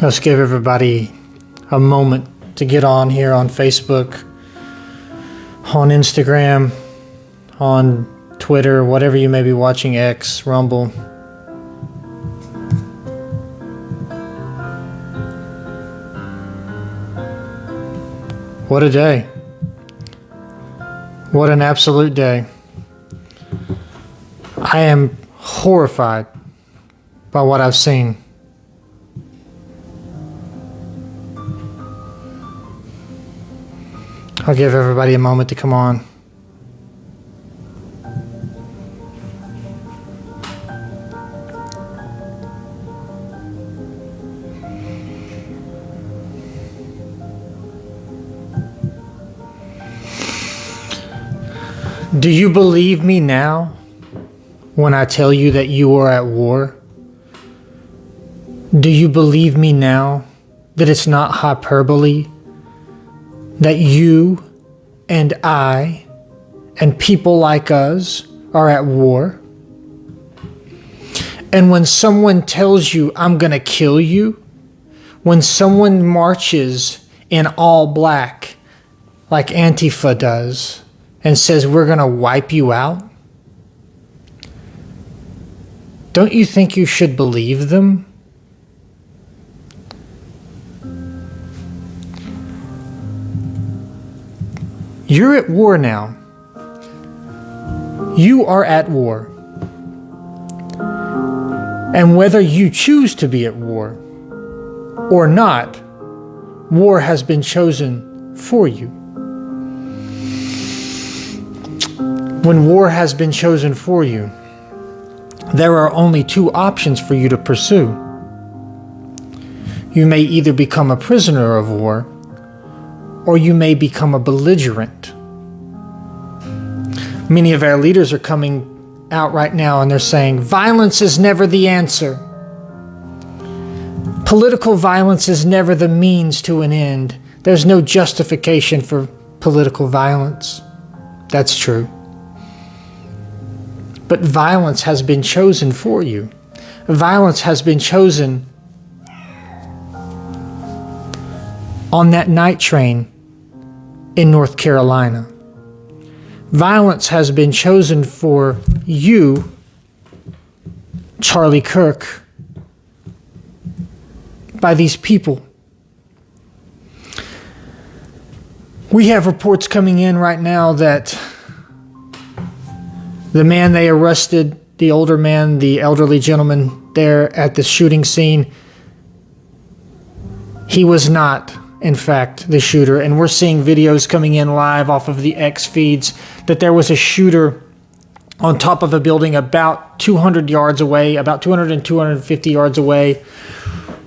Let's give everybody a moment to get on here on Facebook, on Instagram, on Twitter, whatever you may be watching, X, Rumble. What a day. What an absolute day. I am horrified by what I've seen. I'll give everybody a moment to come on. Do you believe me now when I tell you that you are at war? Do you believe me now that it's not hyperbole? That you and I and people like us are at war? And when someone tells you, I'm going to kill you, when someone marches in all black like Antifa does and says we're going to wipe you out, don't you think you should believe them? You're at war now. You are at war. And whether you choose to be at war or not, war has been chosen for you. When war has been chosen for you, there are only two options for you to pursue. You may either become a prisoner of war, or you may become a belligerent. Many of our leaders are coming out right now and they're saying, violence is never the answer. Political violence is never the means to an end. There's no justification for political violence. That's true. But violence has been chosen for you. Violence has been chosen on that night train in North Carolina. Violence has been chosen for you, Charlie Kirk, by these people. We have reports coming in right now that the man they arrested, the older man, the elderly gentleman there at the shooting scene, he was not, in fact, the shooter. And we're seeing videos coming in live off of the X feeds that there was a shooter on top of a building about 200 yards away, about 200 and 250 yards away,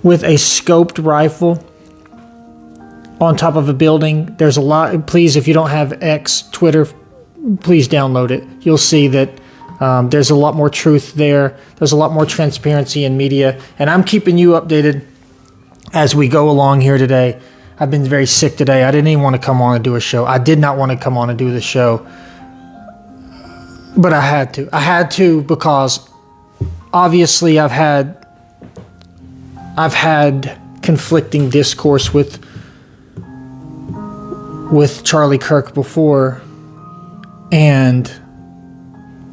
with a scoped rifle on top of a building. There's a lot. Please, if you don't have X, Twitter, please download it. You'll see that there's a lot more truth there. There's a lot more transparency in media. And I'm keeping you updated as we go along here today. I've been very sick today. I didn't even want to come on and do a show. I did not want to come on and do the show. But I had to. I had to because obviously I've had conflicting discourse with Charlie Kirk before, and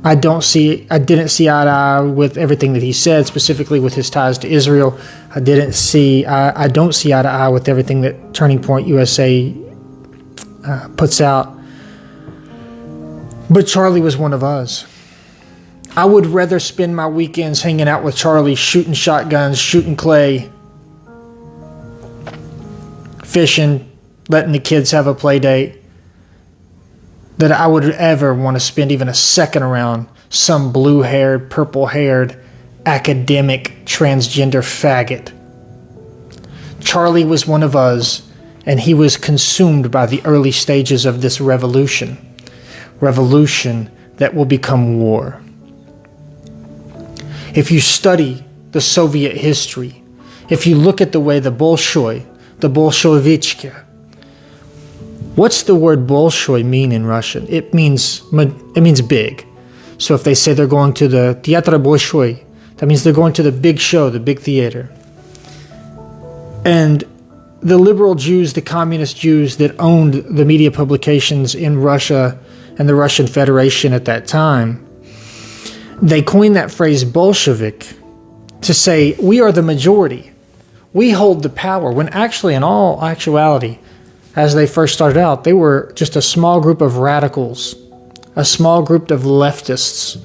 I didn't see eye to eye with everything that he said, specifically with his ties to Israel. I don't see eye to eye with everything that Turning Point USA puts out. But Charlie was one of us. I would rather spend my weekends hanging out with Charlie, shooting shotguns, shooting clay, fishing, letting the kids have a play date, that I would ever want to spend even a second around some blue-haired, purple-haired, academic, transgender faggot. Charlie was one of us, and he was consumed by the early stages of this revolution that will become war. If you study the Soviet history, if you look at the way the Bolshoi, the Bolshevichka, what's the word Bolshoi mean in Russian? It means big. So if they say they're going to the Teatr Bolshoi, that means they're going to the big show, the big theater. And the liberal Jews, the communist Jews that owned the media publications in Russia and the Russian Federation at that time, they coined that phrase Bolshevik to say, we are the majority. We hold the power, when actually, in all actuality, as they first started out, they were just a small group of radicals, a small group of leftists.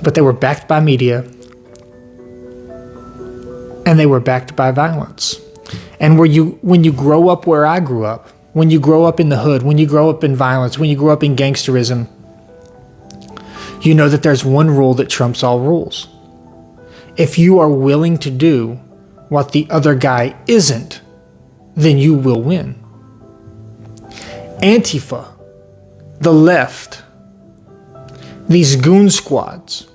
But they were backed by media, and they were backed by violence. And when you grow up where I grew up, when you grow up in the hood, when you grow up in violence, when you grow up in gangsterism, you know that there's one rule that trumps all rules. If you are willing to do what the other guy isn't, then you will win. Antifa, the left, these goon squads,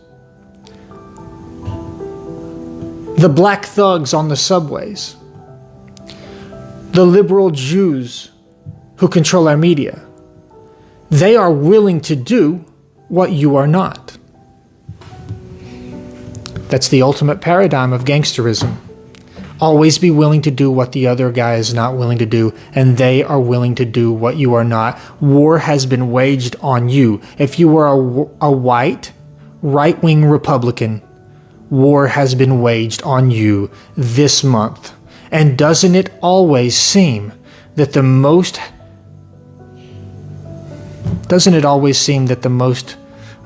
the black thugs on the subways, the liberal Jews who control our media, they are willing to do what you are not. That's the ultimate paradigm of gangsterism. Always be willing to do what the other guy is not willing to do, and they are willing to do what you are not. War has been waged on you. If you are a white, right-wing Republican, war has been waged on you this month. And doesn't it always seem that the most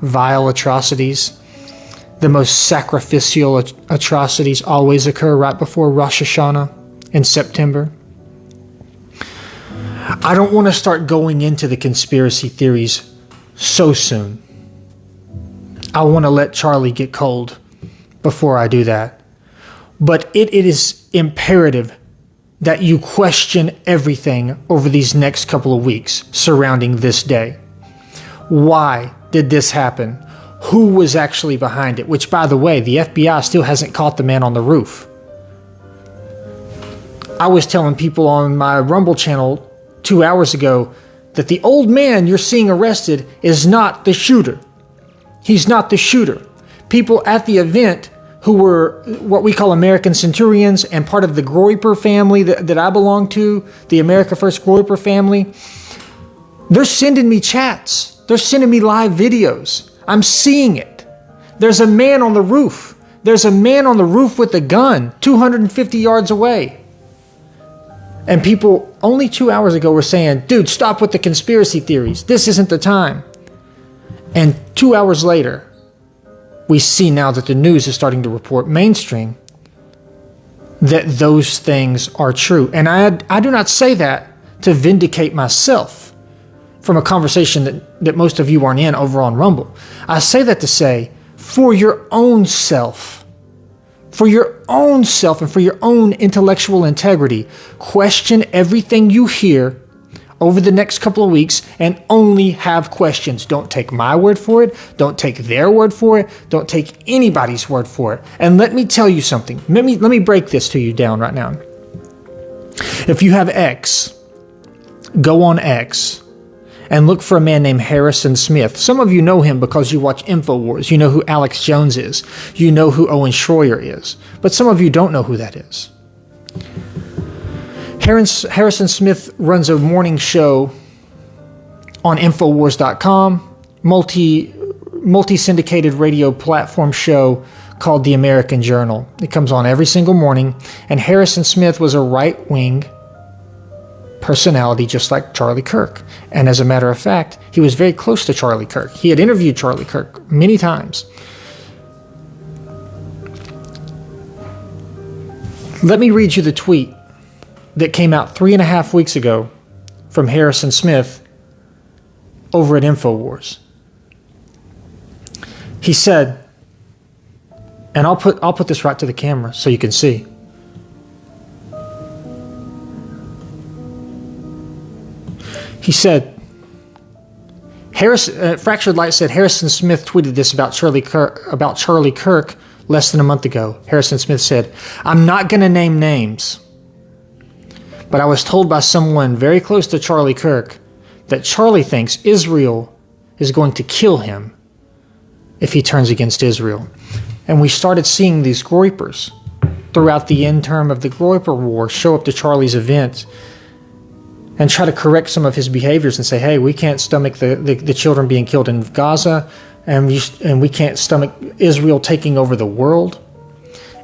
vile atrocities, the most sacrificial atrocities always occur right before Rosh Hashanah in September? I don't want to start going into the conspiracy theories so soon. I want to let Charlie get cold before I do that. But it is imperative that you question everything over these next couple of weeks surrounding this day. Why did this happen? Who was actually behind it? Which, by the way, the FBI still hasn't caught the man on the roof. I was telling people on my Rumble channel 2 hours ago that the old man you're seeing arrested is not the shooter. He's not the shooter. People at the event who were what we call American Centurions and part of the Groyper family that I belong to, the America First Groyper family, they're sending me chats. They're sending me live videos. I'm seeing it. There's a man on the roof. There's a man on the roof with a gun 250 yards away. And people only 2 hours ago were saying, dude, stop with the conspiracy theories. This isn't the time. And 2 hours later, we see now that the news is starting to report mainstream that those things are true. And I do not say that to vindicate myself from a conversation that most of you aren't in over on Rumble. I say that to say, for your own self, and for your own intellectual integrity, question everything you hear over the next couple of weeks and only have questions. Don't take my word for it. Don't take their word for it. Don't take anybody's word for it. And let me tell you something. Let me break this to you down right now. If you have X, go on X and look for a man named Harrison Smith. Some of you know him because you watch InfoWars. You know who Alex Jones is. You know who Owen Schroyer is. But some of you don't know who that is. Harrison Smith runs a morning show on Infowars.com, multi-syndicated radio platform show called The American Journal. It comes on every single morning, and Harrison Smith was a right-wing personality just like Charlie Kirk. And as a matter of fact, he was very close to Charlie Kirk. He had interviewed Charlie Kirk many times. Let me read you the tweet that came out 3.5 weeks ago from Harrison Smith over at InfoWars. He said, and I'll put this right to the camera so you can see. He said, Fractured Light said Harrison Smith tweeted this about Charlie Kirk less than a month ago. Harrison Smith said, "I'm not going to name names, but I was told by someone very close to Charlie Kirk that Charlie thinks Israel is going to kill him if he turns against Israel." And we started seeing these groypers throughout the end term of the Groyper War show up to Charlie's event and try to correct some of his behaviors and say, hey, we can't stomach the children being killed in Gaza, and we can't stomach Israel taking over the world.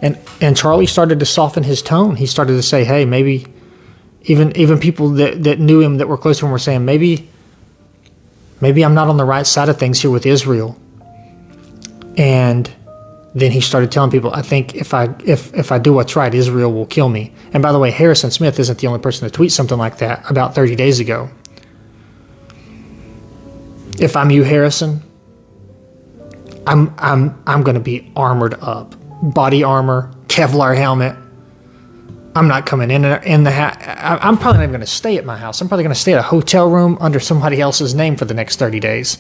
And Charlie started to soften his tone. He started to say, hey, maybe even people that knew him, that were close to him, were saying, maybe I'm not on the right side of things here with Israel. And then he started telling people, I think if I do what's right, Israel will kill me. And by the way, Harrison Smith isn't the only person to tweet something like that about 30 days ago. If I'm you, Harrison, I'm going to be armored up. Body armor, Kevlar helmet. I'm not coming in the I'm probably not even going to stay at my house. I'm probably going to stay at a hotel room under somebody else's name for the next 30 days.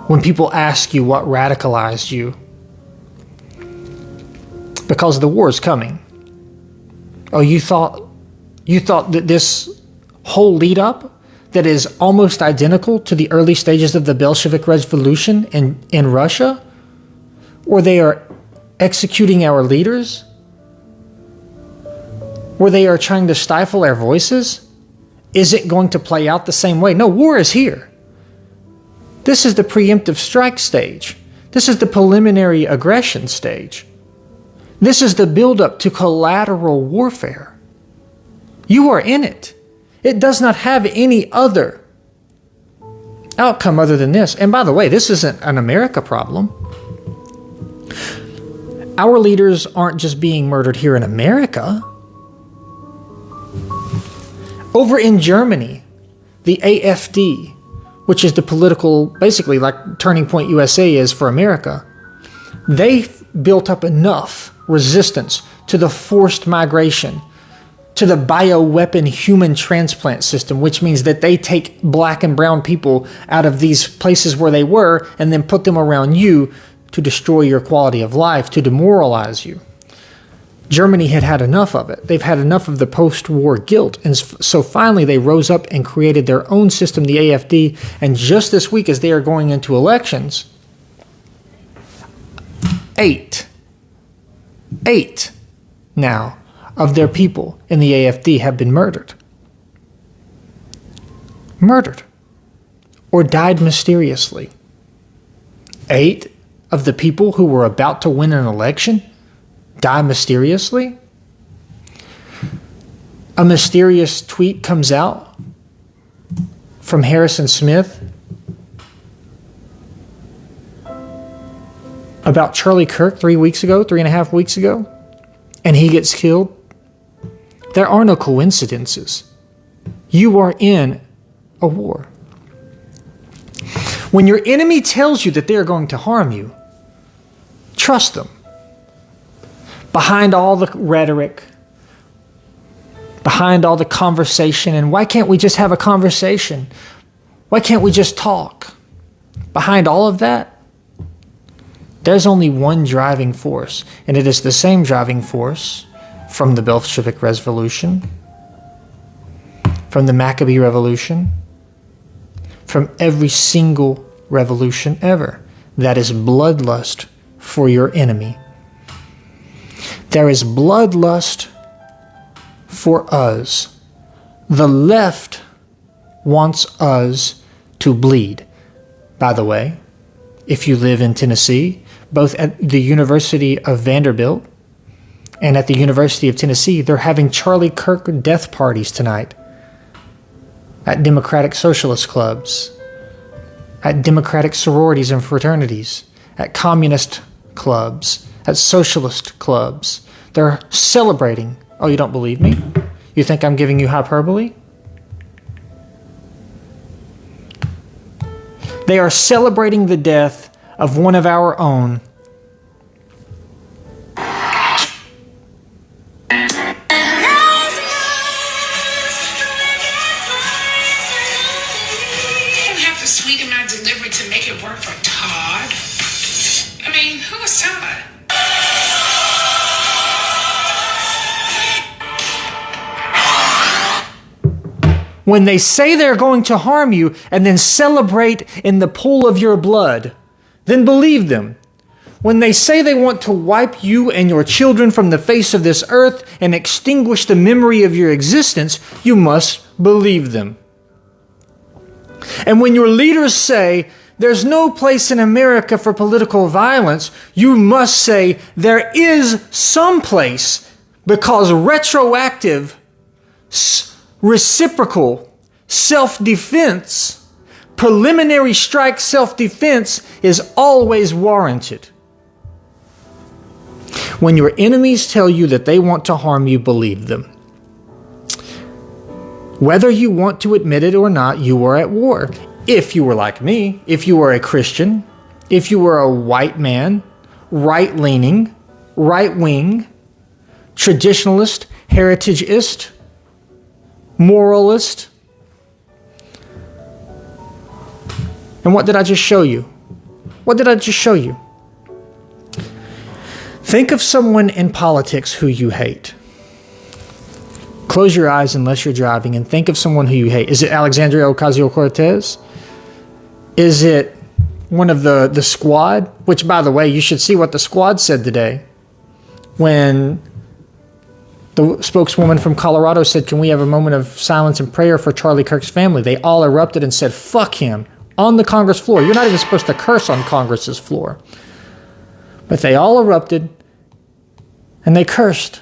When people ask you what radicalized you, because the war is coming. Oh, you thought that this whole lead up that is almost identical to the early stages of the Bolshevik Revolution in Russia, where they are executing our leaders, where they are trying to stifle our voices, is it going to play out the same way? No, war is here. This is the preemptive strike stage. This is the preliminary aggression stage. This is the buildup to collateral warfare. You are in it. It does not have any other outcome other than this. And by the way, this isn't an America problem. Our leaders aren't just being murdered here in America. Over in Germany, the AfD, which is the political, basically like Turning Point USA is for America, they built up enough resistance to the forced migration, to the bioweapon human transplant system, which means that they take black and brown people out of these places where they were and then put them around you to destroy your quality of life, to demoralize you. Germany had had enough of it. They've had enough of the post-war guilt. And so finally they rose up and created their own system, the AfD. And just this week, as they are going into elections, eight now of their people in the AfD have been murdered. Murdered. Or died mysteriously. 8 of the people who were about to win an election die mysteriously. A mysterious tweet comes out from Harrison Smith about Charlie Kirk 3.5 weeks ago, and he gets killed. There are no coincidences. You are in a war. When your enemy tells you that they are going to harm you, trust them. Behind all the rhetoric, behind all the conversation, and why can't we just have a conversation? Why can't we just talk? Behind all of that, there's only one driving force, and it is the same driving force from the Bolshevik Revolution, from the Maccabee Revolution, from every single revolution ever. That is bloodlust for your enemy. There is bloodlust for us. The left wants us to bleed. By the way, if you live in Tennessee, both at the University of Vanderbilt and at the University of Tennessee, they're having Charlie Kirk death parties tonight at Democratic Socialist clubs, at Democratic sororities and fraternities, at communist clubs, at socialist clubs. They're celebrating. Oh, you don't believe me? You think I'm giving you hyperbole? They are celebrating the death of one of our own. Sweeten my delivery to make it work for Todd. I mean, who is Todd? When they say they're going to harm you and then celebrate in the pool of your blood, then believe them. When they say they want to wipe you and your children from the face of this earth and extinguish the memory of your existence, you must believe them. And when your leaders say, there's no place in America for political violence, you must say, there is some place, because retroactive, reciprocal self-defense, preliminary strike self-defense is always warranted. When your enemies tell you that they want to harm you, believe them. Whether you want to admit it or not, you are at war. If you were like me, if you were a Christian, if you were a white man, right-leaning, right-wing, traditionalist, heritageist, moralist. And what did I just show you? What did I just show you? Think of someone in politics who you hate. Close your eyes unless you're driving and think of someone who you hate. Is it Alexandria Ocasio-Cortez? Is it one of the squad? Which, by the way, you should see what the squad said today when the spokeswoman from Colorado said, can we have a moment of silence and prayer for Charlie Kirk's family? They all erupted and said, fuck him, on the Congress floor. You're not even supposed to curse on Congress's floor. But they all erupted and they cursed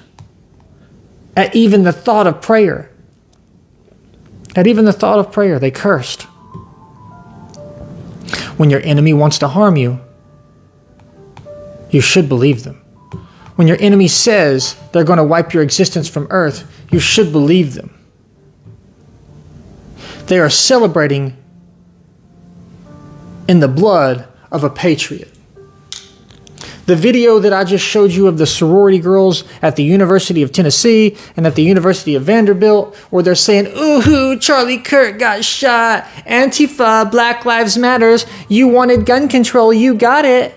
at even the thought of prayer. At even the thought of prayer, they cursed. When your enemy wants to harm you, you should believe them. When your enemy says they're going to wipe your existence from earth, you should believe them. They are celebrating in the blood of a patriot. The video that I just showed you of the sorority girls at the University of Tennessee and at the University of Vanderbilt, where they're saying, ooh, Charlie Kirk got shot. Antifa, Black Lives Matters. You wanted gun control. You got it.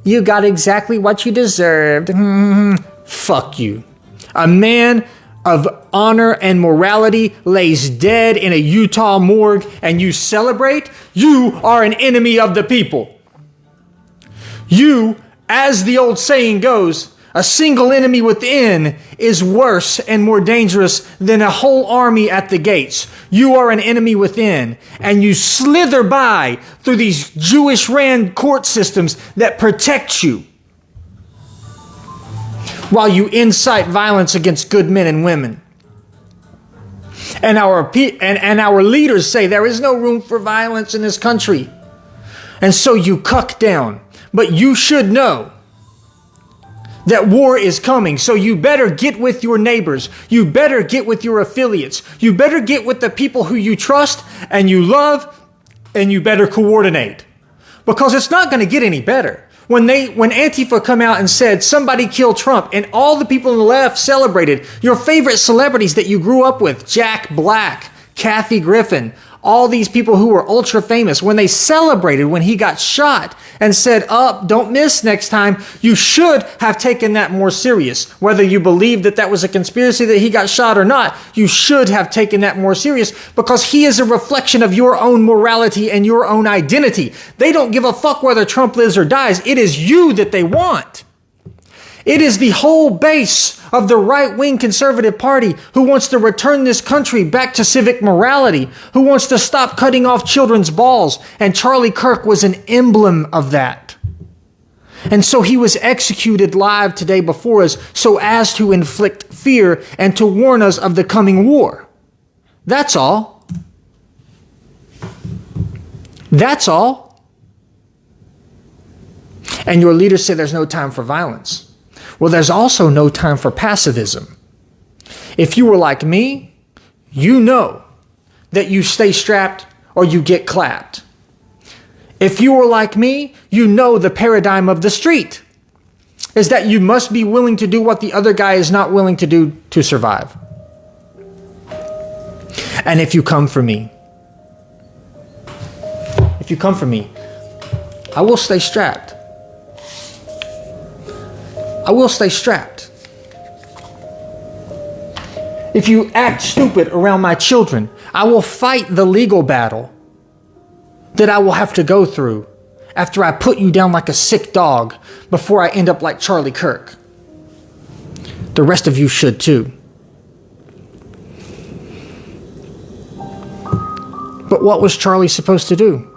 You got exactly what you deserved. Fuck you. A man of honor and morality lays dead in a Utah morgue and you celebrate? You are an enemy of the people. You, as the old saying goes, a single enemy within is worse and more dangerous than a whole army at the gates. You are an enemy within, and you slither by through these Jewish-ran court systems that protect you while you incite violence against good men and women. And our leaders say there is no room for violence in this country. And so you cuck down. But you should know that war is coming. So you better get with your neighbors. You better get with your affiliates. You better get with the people who you trust and you love, and you better coordinate. Because it's not going to get any better. When Antifa come out and said, somebody killed Trump, and all the people on the left celebrated, your favorite celebrities that you grew up with, Jack Black, Kathy Griffin, all these people who were ultra famous, when they celebrated when he got shot and said, don't miss next time, you should have taken that more serious. Whether you believe that that was a conspiracy that he got shot or not, you should have taken that more serious, because he is a reflection of your own morality and your own identity. They don't give a fuck whether Trump lives or dies. It is you that they want. It is the whole base of the right-wing conservative party who wants to return this country back to civic morality, who wants to stop cutting off children's balls. And Charlie Kirk was an emblem of that. And so he was executed live today before us so as to inflict fear and to warn us of the coming war. That's all. That's all. And your leaders say there's no time for violence. Well, there's also no time for passivism. If you were like me, you know that you stay strapped or you get clapped. If you were like me, you know the paradigm of the street is that you must be willing to do what the other guy is not willing to do to survive. And if you come for me, I will stay strapped. I will stay strapped. If you act stupid around my children, I will fight the legal battle that I will have to go through after I put you down like a sick dog before I end up like Charlie Kirk. The rest of you should too. But what was Charlie supposed to do?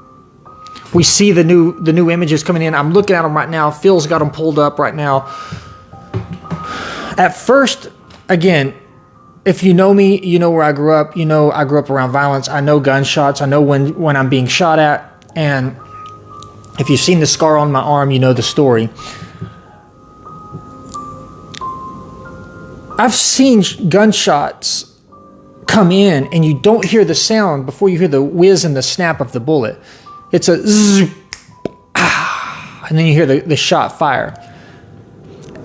We see the new images coming in. I'm looking at them right now. Phil's got them pulled up right now. At first, again, if you know me, you know where I grew up. You know I grew up around violence. I know gunshots. I know when I'm being shot at. And if you've seen the scar on my arm, you know the story. I've seen gunshots come in and you don't hear the sound before you hear the whiz and the snap of the bullet. It's a zzz, ah, and then you hear the shot fire.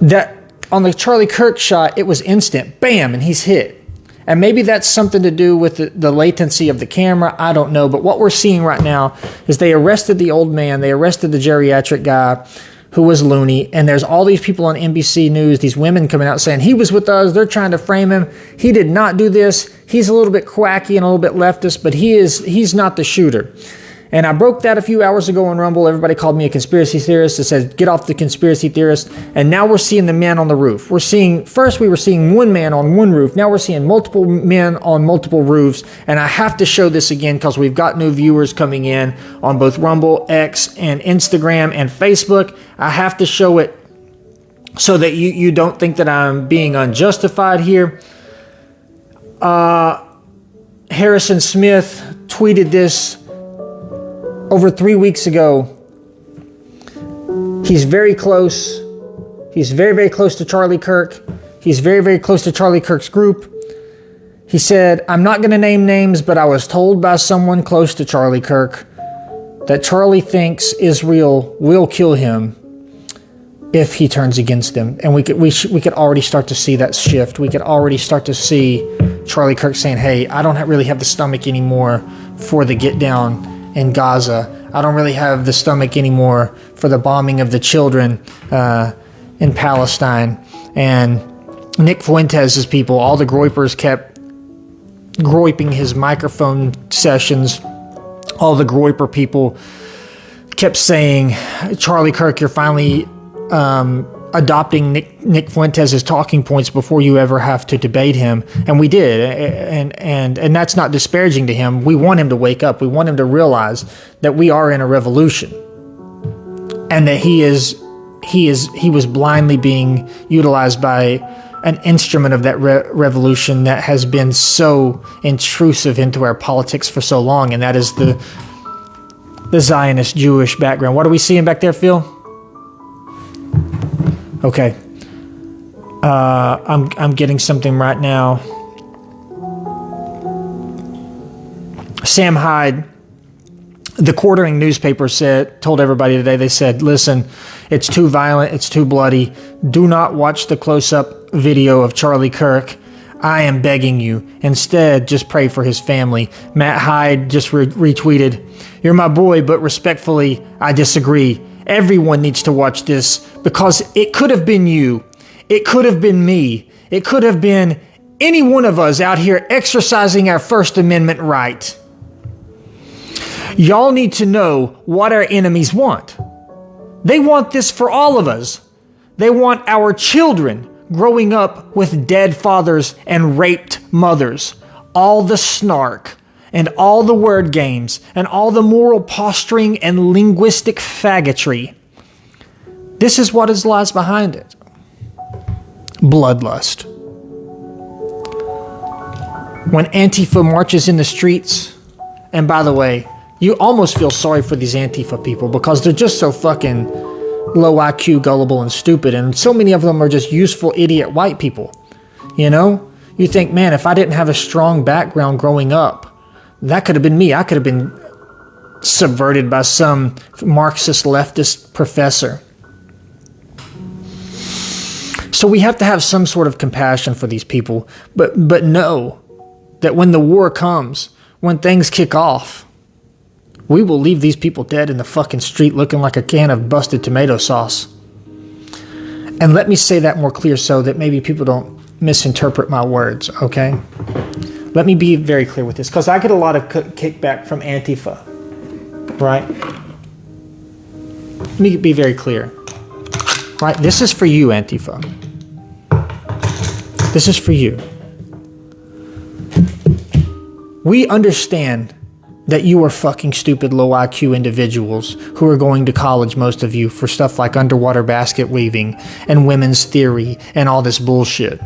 That on the Charlie Kirk shot, it was instant, bam, and he's hit. And maybe that's something to do with the latency of the camera. I don't know. But what we're seeing right now is they arrested the old man. They arrested the geriatric guy who was loony. And there's all these people on NBC News, these women coming out saying, he was with us. They're trying to frame him. He did not do this. He's a little bit quacky and a little bit leftist, but he's not the shooter. And I broke that a few hours ago on Rumble. Everybody called me a conspiracy theorist. It says, get off the conspiracy theorist. And now we're seeing the man on the roof. First we were seeing one man on one roof. Now we're seeing multiple men on multiple roofs. And I have to show this again because we've got new viewers coming in on both Rumble, X, and Instagram and Facebook. I have to show it so that you don't think that I'm being unjustified here. Harrison Smith tweeted this over 3 weeks ago. He's very close. He's very, very close to Charlie Kirk. He's very, very close to Charlie Kirk's group. He said, I'm not going to name names, but I was told by someone close to Charlie Kirk that Charlie thinks Israel will kill him if he turns against them. And we could already start to see that shift. We could already start to see Charlie Kirk saying, hey, I don't really have the stomach anymore for the get down in Gaza. I don't really have the stomach anymore for the bombing of the children in Palestine. And Nick Fuentes' people, all the Groypers kept groyping his microphone sessions. All the Groyper people kept saying, Charlie Kirk, you're finally adopting Nick Fuentes' talking points before you ever have to debate him. And we did. And that's not disparaging to him. We want him to wake up. We want him to realize that we are in a revolution and that he was blindly being utilized by an instrument of that revolution that has been so intrusive into our politics for so long. And that is the Zionist Jewish background. What are we seeing back there, Phil? Okay. I'm getting something right now. Sam Hyde, the Quartering newspaper told everybody today, they said, listen, it's too violent, it's too bloody. Do not watch the close-up video of Charlie Kirk. I am begging you. Instead, just pray for his family. Matt Hyde just retweeted, you're my boy, but respectfully, I disagree. Everyone needs to watch this because it could have been you. It could have been me. It could have been any one of us out here exercising our First Amendment right. Y'all need to know what our enemies want. They want this for all of us. They want our children growing up with dead fathers and raped mothers. All the snark and all the word games and all the moral posturing and linguistic faggotry. This is what lies behind it. Bloodlust. When Antifa marches in the streets, and by the way, you almost feel sorry for these Antifa people because they're just so fucking low IQ, gullible, and stupid. And so many of them are just useful, idiot white people. You know? You think, man, if I didn't have a strong background growing up, that could have been me. I could have been subverted by some Marxist leftist professor. So we have to have some sort of compassion for these people. But know that when the war comes, when things kick off, we will leave these people dead in the fucking street looking like a can of busted tomato sauce. And let me say that more clear so that maybe people don't misinterpret my words, okay? Let me be very clear with this, because I get a lot of kickback from Antifa, right? Let me be very clear. Right? This is for you, Antifa. This is for you. We understand that you are fucking stupid, low IQ individuals who are going to college, most of you, for stuff like underwater basket weaving and women's theory and all this bullshit.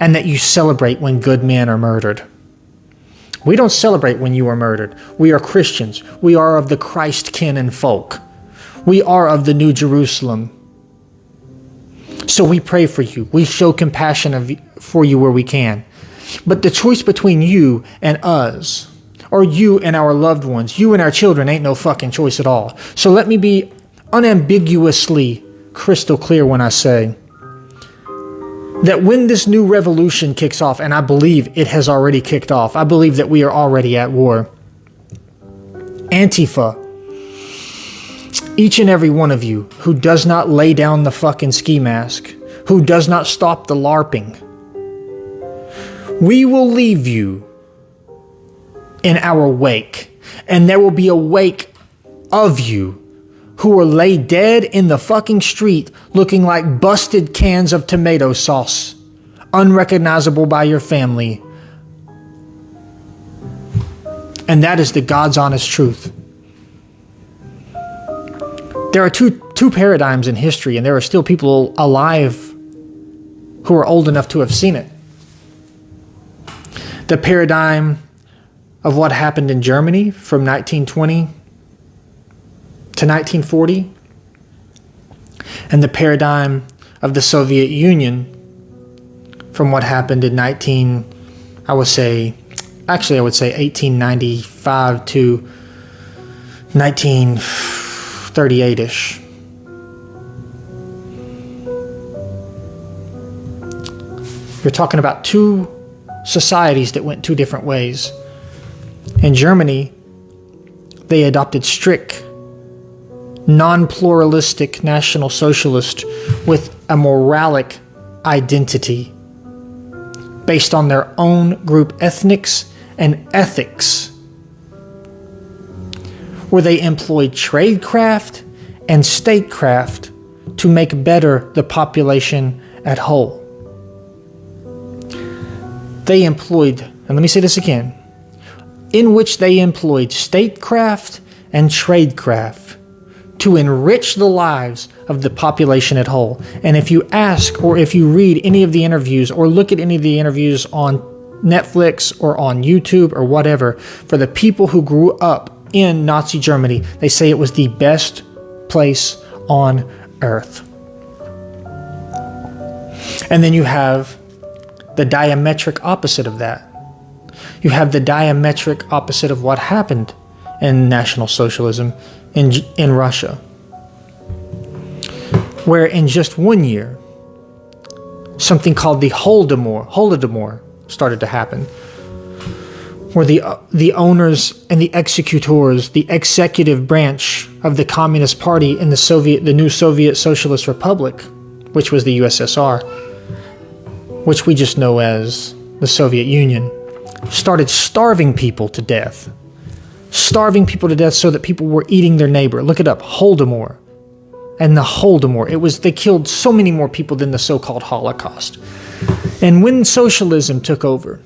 And that you celebrate when good men are murdered. We don't celebrate when you are murdered. We are Christians. We are of the Christ kin and folk. We are of the New Jerusalem. So we pray for you. We show compassion for you where we can. But the choice between you and us, or you and our loved ones, you and our children, ain't no fucking choice at all. So let me be unambiguously crystal clear when I say that when this new revolution kicks off, and I believe it has already kicked off, I believe that we are already at war. Antifa, each and every one of you who does not lay down the fucking ski mask, who does not stop the LARPing, we will leave you in our wake, and there will be a wake of you who are laid dead in the fucking street looking like busted cans of tomato sauce, unrecognizable by your family. And that is the God's honest truth. There are two paradigms in history, and there are still people alive who are old enough to have seen it. The paradigm of what happened in Germany from 1920 to 1940, and the paradigm of the Soviet Union from what happened in 1895 to 1938-ish. You're talking about two societies that went two different ways. In Germany, they adopted strict, non-pluralistic National Socialist with a moralic identity based on their own group ethnics and ethics, where they employed tradecraft and statecraft to make better the population at whole. They employed, and let me say this again, in which they employed statecraft and tradecraft to enrich the lives of the population at whole. And if you ask, or if you read any of the interviews, or look at any of the interviews on Netflix or on YouTube or whatever, for the people who grew up in Nazi Germany, they say it was the best place on earth. And then you have the diametric opposite of that. You have the diametric opposite of what happened in National Socialism in Russia, where in just 1 year, something called the Holodomor started to happen, where the owners and the executors, the executive branch of the Communist Party in the new Soviet Socialist Republic, which was the USSR, which we just know as the Soviet Union, started starving people to death. Starving people to death so that people were eating their neighbor. Look it up, Holodomor. And the Holodomor, they killed so many more people than the so-called Holocaust. And when socialism took over,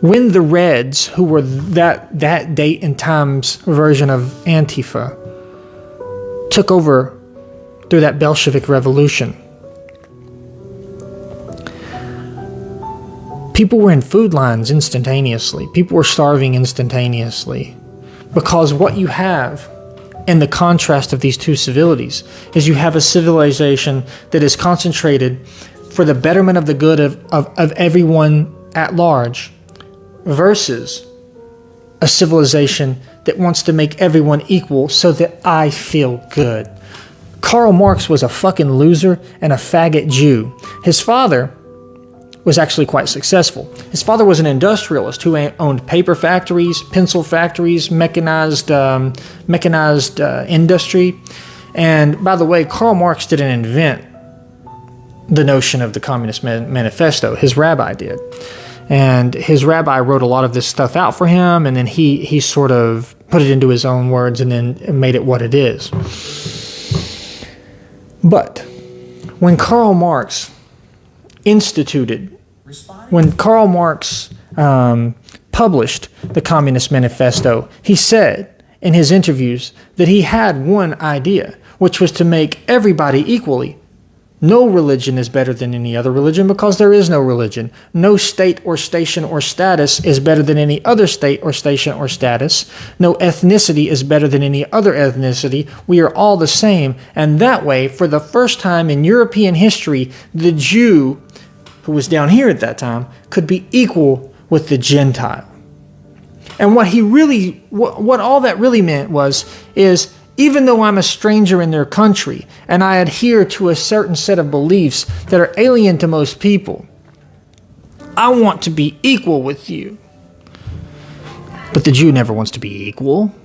when the Reds, who were that date and time's version of Antifa, took over through that Bolshevik Revolution, people were in food lines instantaneously. People were starving instantaneously. Because what you have in the contrast of these two civilities is you have a civilization that is concentrated for the betterment of the good of everyone at large, versus a civilization that wants to make everyone equal so that I feel good. Karl Marx was a fucking loser and a faggot Jew. His father was actually quite successful. His father was an industrialist who owned paper factories, pencil factories, mechanized industry. And by the way, Karl Marx didn't invent the notion of the Communist Manifesto. His rabbi did. And his rabbi wrote a lot of this stuff out for him, and then he sort of put it into his own words and then made it what it is. But when Karl Marx instituted, when Karl Marx published the Communist Manifesto, he said in his interviews that he had one idea, which was to make everybody equally. No religion is better than any other religion because there is no religion. No state or station or status is better than any other state or station or status. No ethnicity is better than any other ethnicity. We are all the same. And that way, for the first time in European history, the Jew, who was down here at that time, could be equal with the Gentile. And what all that really meant is even though I'm a stranger in their country and I adhere to a certain set of beliefs that are alien to most people, I want to be equal with you. But the Jew never wants to be equal,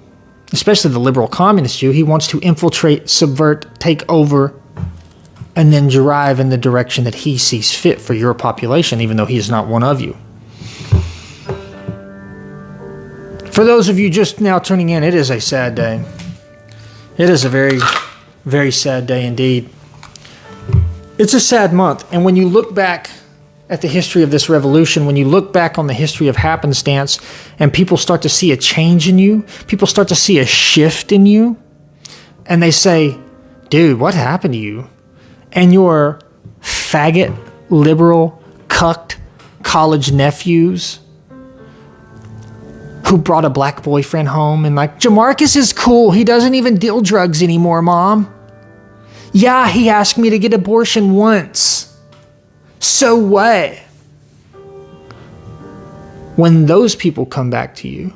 especially the liberal communist Jew. He wants to infiltrate, subvert, take over, and then drive in the direction that he sees fit for your population, even though he is not one of you. For those of you just now tuning in, it is a sad day. It is a very, very sad day indeed. It's a sad month, and when you look back at the history of this revolution, when you look back on the history of happenstance, and people start to see a change in you, people start to see a shift in you, and they say, dude, what happened to you? And your faggot, liberal, cucked college nephews who brought a black boyfriend home and like, Jamarcus is cool. He doesn't even deal drugs anymore, Mom. Yeah, he asked me to get abortion once. So what? When those people come back to you,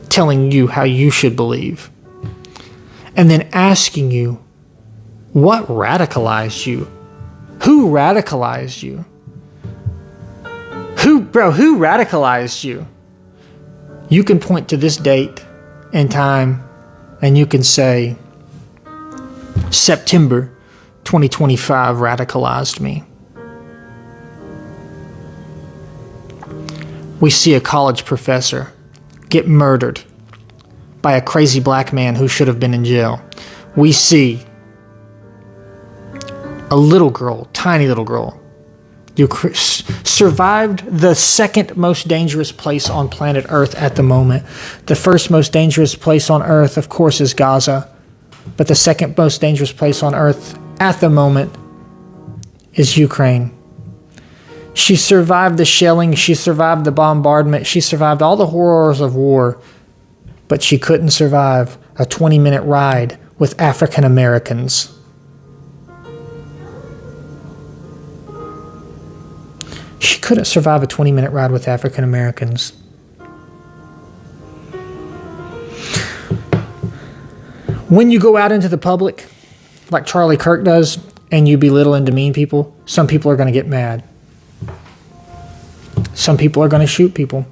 telling you how you should believe, and then asking you, what radicalized you? Who radicalized you? Who radicalized you? You can point to this date and time and you can say, September 2025 radicalized me. We see a college professor get murdered by a crazy black man who should have been in jail. We see a little girl, tiny little girl, you survived the second most dangerous place on planet Earth at the moment. The first most dangerous place on Earth, of course, is Gaza. But the second most dangerous place on Earth at the moment is Ukraine. She survived the shelling. She survived the bombardment. She survived all the horrors of war. But she couldn't survive a 20-minute ride with African Americans. She couldn't survive a 20-minute ride with African Americans. When you go out into the public, like Charlie Kirk does, and you belittle and demean people, some people are going to get mad. Some people are going to shoot people.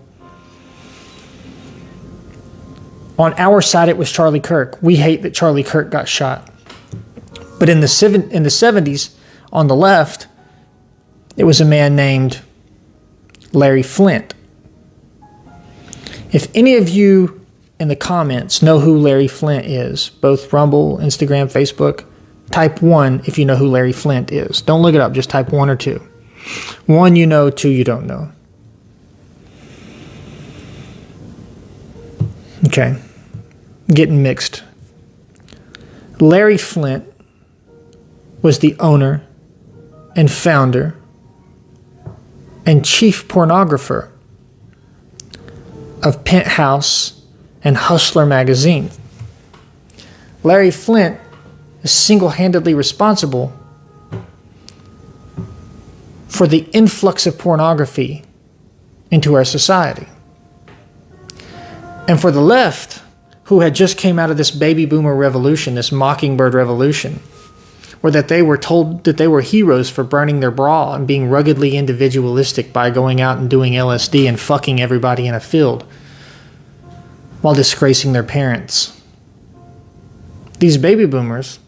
On our side, it was Charlie Kirk. We hate that Charlie Kirk got shot. But in the 70s, on the left, it was a man named Larry Flynt. If any of you in the comments know who Larry Flynt is, both Rumble, Instagram, Facebook, type 1 if you know who Larry Flynt is. Don't look it up, just type 1 or 2. 1 you know, 2 you don't know. Okay, getting mixed. Larry Flynt was the owner and founder and chief pornographer of Penthouse and Hustler magazine. Larry Flynt is single-handedly responsible for the influx of pornography into our society. And for the left, who had just came out of this baby boomer revolution, this mockingbird revolution, or that they were told that they were heroes for burning their bra and being ruggedly individualistic by going out and doing LSD and fucking everybody in a field while disgracing their parents. These baby boomers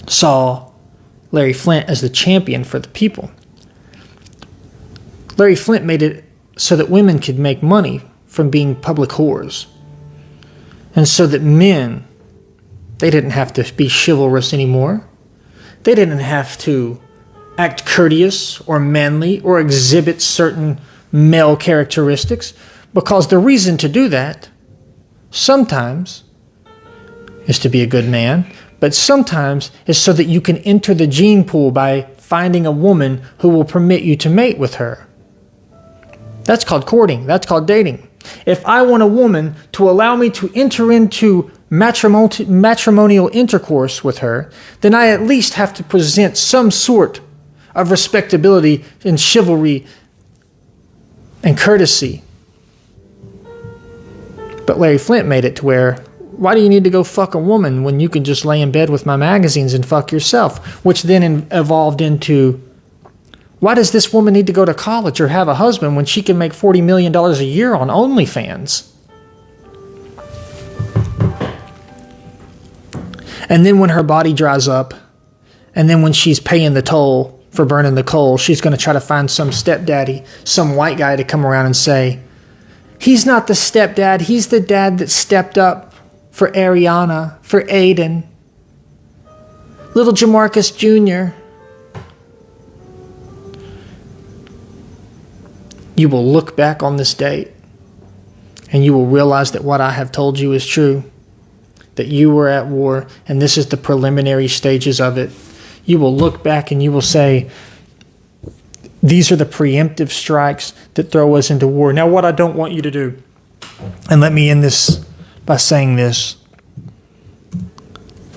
saw Larry Flynt as the champion for the people. Larry Flynt made it so that women could make money from being public whores, and so that men They didn't have to be chivalrous anymore. They didn't have to act courteous or manly or exhibit certain male characteristics, because the reason to do that sometimes is to be a good man, but sometimes is so that you can enter the gene pool by finding a woman who will permit you to mate with her. That's called courting. That's called dating. If I want a woman to allow me to enter into matrimonial intercourse with her, then I at least have to present some sort of respectability and chivalry and courtesy. But Larry Flint made it to where, why do you need to go fuck a woman when you can just lay in bed with my magazines and fuck yourself? Which then evolved into, why does this woman need to go to college or have a husband when she can make $40 million a year on OnlyFans? And then when her body dries up, and then when she's paying the toll for burning the coal, she's going to try to find some stepdaddy, some white guy to come around and say, he's not the stepdad, he's the dad that stepped up for Ariana, for Aiden, little Jamarcus Jr. You will look back on this date and you will realize that what I have told you is true, that you were at war, and this is the preliminary stages of it. You will look back and you will say, these are the preemptive strikes that throw us into war. Now, what I don't want you to do, and let me end this by saying this,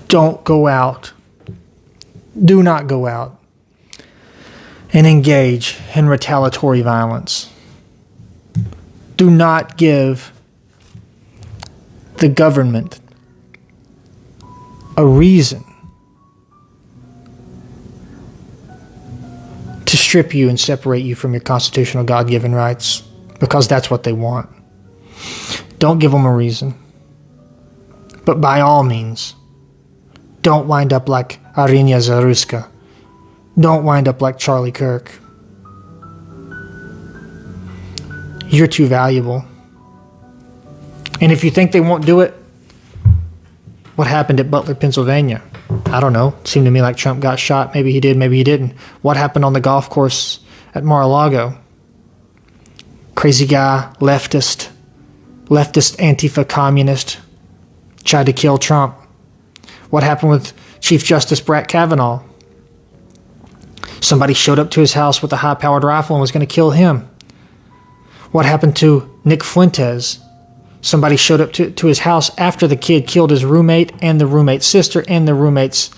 don't go out, do not go out and engage in retaliatory violence. Do not give the government a reason to strip you and separate you from your constitutional God-given rights, because that's what they want. Don't give them a reason. But by all means, don't wind up like Arina Zaruska. Don't wind up like Charlie Kirk. You're too valuable. And if you think they won't do it, what happened at Butler, Pennsylvania? I don't know. It seemed to me like Trump got shot. Maybe he did, maybe he didn't. What happened on the golf course at Mar-a-Lago? Crazy guy, leftist Antifa communist, tried to kill Trump. What happened with Chief Justice Brett Kavanaugh? Somebody showed up to his house with a high-powered rifle and was going to kill him. What happened to Nick Fuentes? Somebody showed up to his house after the kid killed his roommate and the roommate's sister and the roommate's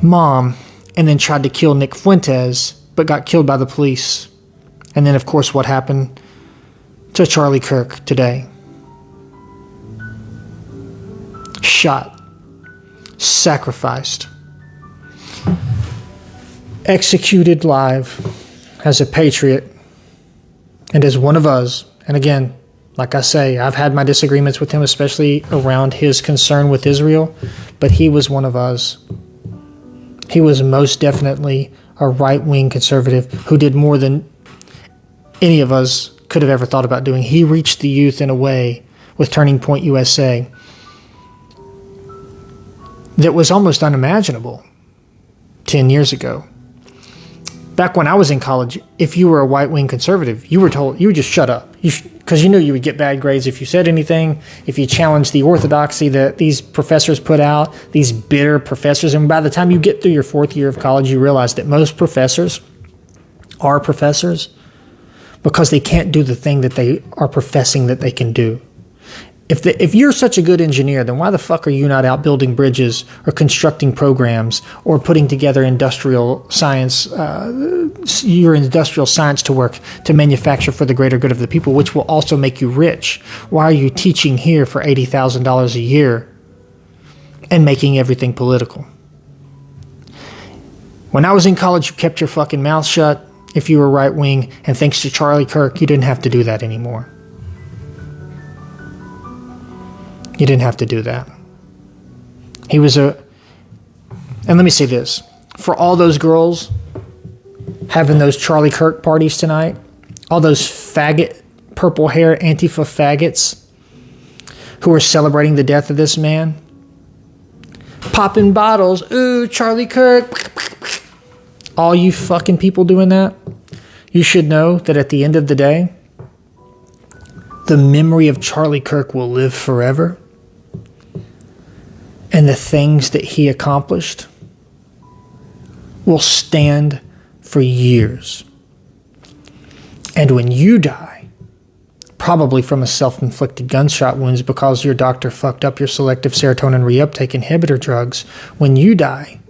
mom, and then tried to kill Nick Fuentes, but got killed by the police. And then, of course, what happened to Charlie Kirk today? Shot, sacrificed, executed live as a patriot and as one of us. And again, like I say, I've had my disagreements with him, especially around his concern with Israel, but he was one of us. He was most definitely a right-wing conservative who did more than any of us could have ever thought about doing. He reached the youth in a way with Turning Point USA that was almost unimaginable 10 years ago. Back when I was in college, if you were a white-wing conservative, you were told, you would just shut up. Because you knew you would get bad grades if you said anything, if you challenged the orthodoxy that these professors put out, these bitter professors. And by the time you get through your fourth year of college, you realize that most professors are professors because they can't do the thing that they are professing that they can do. If you're such a good engineer, then why the fuck are you not out building bridges or constructing programs or putting together industrial science, your industrial science to work to manufacture for the greater good of the people, which will also make you rich? Why are you teaching here for $80,000 a year and making everything political? When I was in college, you kept your fucking mouth shut if you were right wing, and thanks to Charlie Kirk, you didn't have to do that anymore. You didn't have to do that. He was and let me say this, for all those girls having those Charlie Kirk parties tonight, all those faggot, purple hair Antifa faggots who are celebrating the death of this man, Popping bottles. Ooh, Charlie Kirk. All you fucking people doing that, you should know that at the end of the day, the memory of Charlie Kirk will live forever. And the things that he accomplished will stand for years. And when you die, probably from a self-inflicted gunshot wounds because your doctor fucked up your selective serotonin reuptake inhibitor drugs, when you die,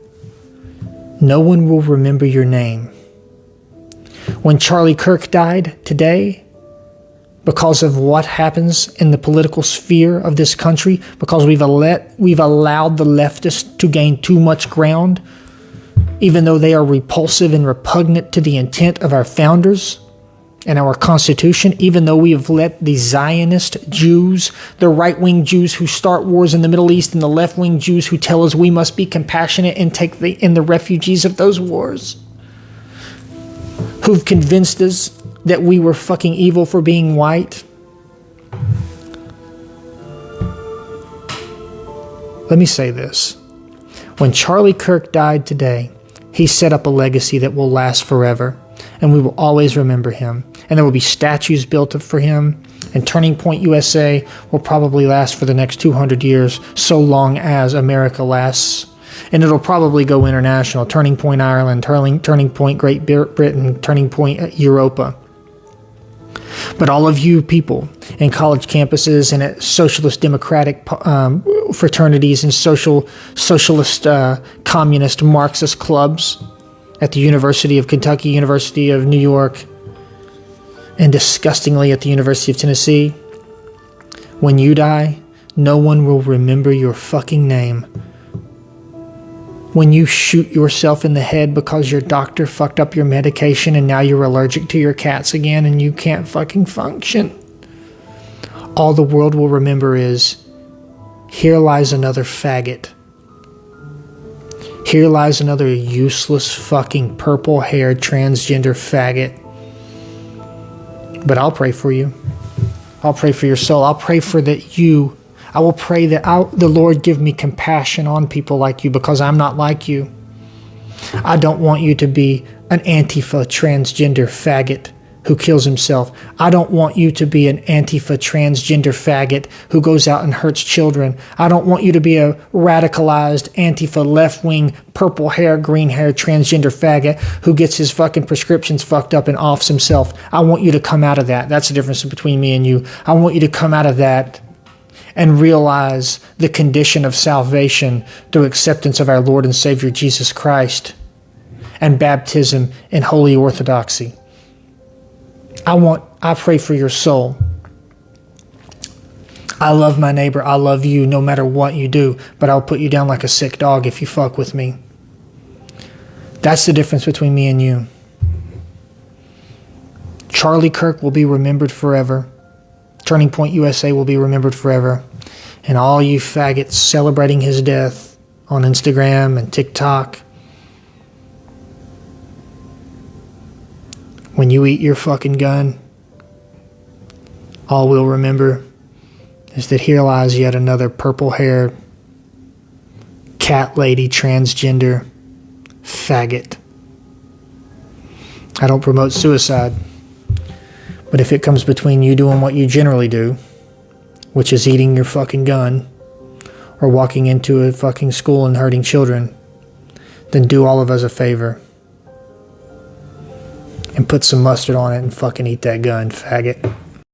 no one will remember your name. When Charlie Kirk died today, because of what happens in the political sphere of this country, because we've allowed the leftists to gain too much ground, even though they are repulsive and repugnant to the intent of our founders and our Constitution, even though we have let the Zionist Jews, the right-wing Jews who start wars in the Middle East, and the left-wing Jews who tell us we must be compassionate and take in the refugees of those wars, who've convinced us that we were fucking evil for being white. Let me say this. When Charlie Kirk died today, he set up a legacy that will last forever, and we will always remember him. And there will be statues built for him, and Turning Point USA will probably last for the next 200 years, so long as America lasts. And it'll probably go international. Turning Point Ireland, Turning Point Great Britain, Turning Point Europa. But all of you people in college campuses and at socialist democratic fraternities and socialist communist Marxist clubs at the University of Kentucky, University of New York, and disgustingly at the University of Tennessee, when you die, no one will remember your fucking name. When you shoot yourself in the head because your doctor fucked up your medication and now you're allergic to your cats again and you can't fucking function, all the world will remember is, here lies another faggot. Here lies another useless fucking purple-haired transgender faggot. But I'll pray for you. I'll pray for your soul. I'll pray for that you. I will pray that the Lord give me compassion on people like you because I'm not like you. I don't want you to be an Antifa transgender faggot who kills himself. I don't want you to be an Antifa transgender faggot who goes out and hurts children. I don't want you to be a radicalized Antifa left-wing purple hair, green hair transgender faggot who gets his fucking prescriptions fucked up and offs himself. I want you to come out of that. That's the difference between me and you. I want you to come out of that and realize the condition of salvation through acceptance of our Lord and Savior Jesus Christ and baptism in holy orthodoxy. I pray for your soul. I love my neighbor. I love you no matter what you do, but I'll put you down like a sick dog if you fuck with me. That's the difference between me and you. Charlie Kirk will be remembered forever. Turning Point USA will be remembered forever. And all you faggots celebrating his death on Instagram and TikTok, when you eat your fucking gun, all we'll remember is that here lies yet another purple-haired, cat lady, transgender faggot. I don't promote suicide. But if it comes between you doing what you generally do, which is eating your fucking gun, or walking into a fucking school and hurting children, then do all of us a favor. And put some mustard on it and fucking eat that gun, faggot.